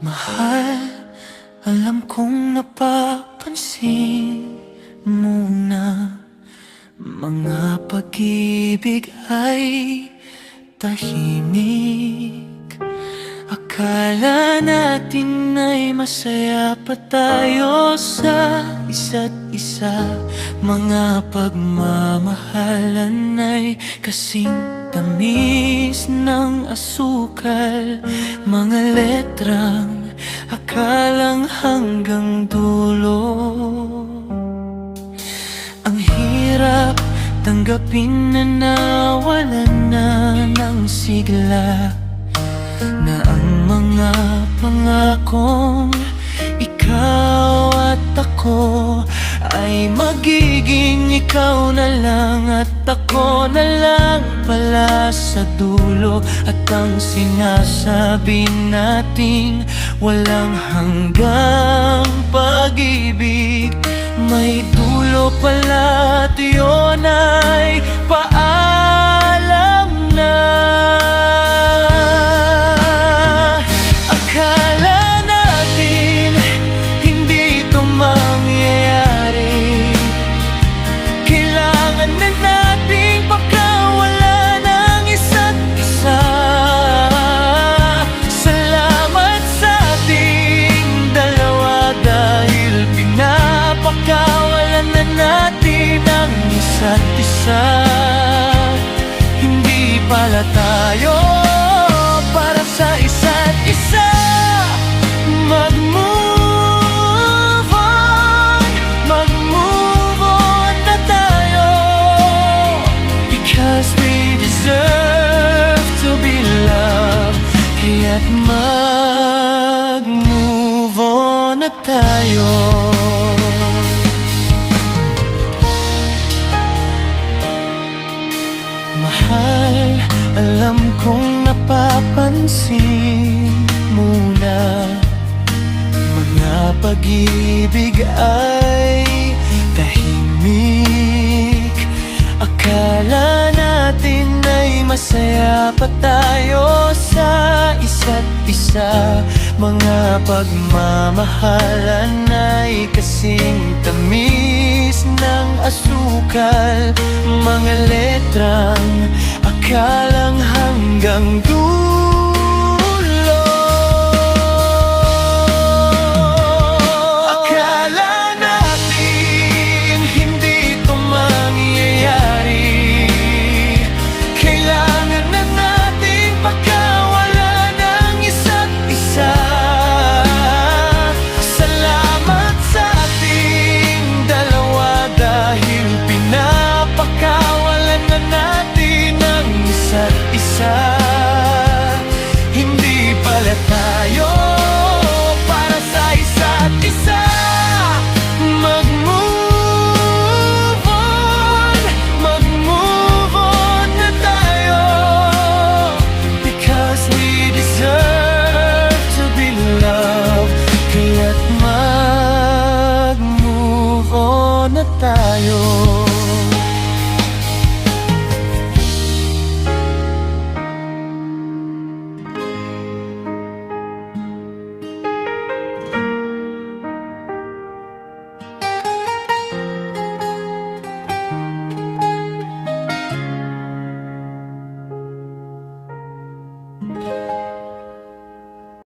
Mahal, alam kong napapansin mo na mga pag-ibig ay tahimik. Akala natin ay masaya pa tayo sa isa't isa. Mga pagmamahalan ay kasing tamis ng asukal. Mga letrang akalang hanggang dulo. Ang hirap tanggapin na nawalan na ng sigla, na ang mga pangakong ikaw at ako ay magiging ikaw na lang at ako na lang pala sa dulo. At ang sinasabi nating walang hanggang pag-ibig may dulo pala at yun ay paalam na. Isa't isa, hindi pala tayo para sa isa't isa. Mag-move on na tayo, because we deserve to be loved. Kaya't mag-move on na tayo. Mahal, alam kong napapansin mo na mga pag-ibig ay tahimik. Akala natin ay masaya pa tayo sa isa't isa. Mga pagmamahalan ay kasing tamis ng asukal. Mga letrang akalang hanggang dulo. Akala natin hindi ito mangyayari. Kailangan na nating pagkawalan ng isa't isa. Salamat sa ating dalawa dahil pinapakawalan na natin ang isa't isa. Hindi pala tayo para sa isa't isa. Mag-move on na tayo, because we deserve to be loved. Kaya't mag-move on na tayo.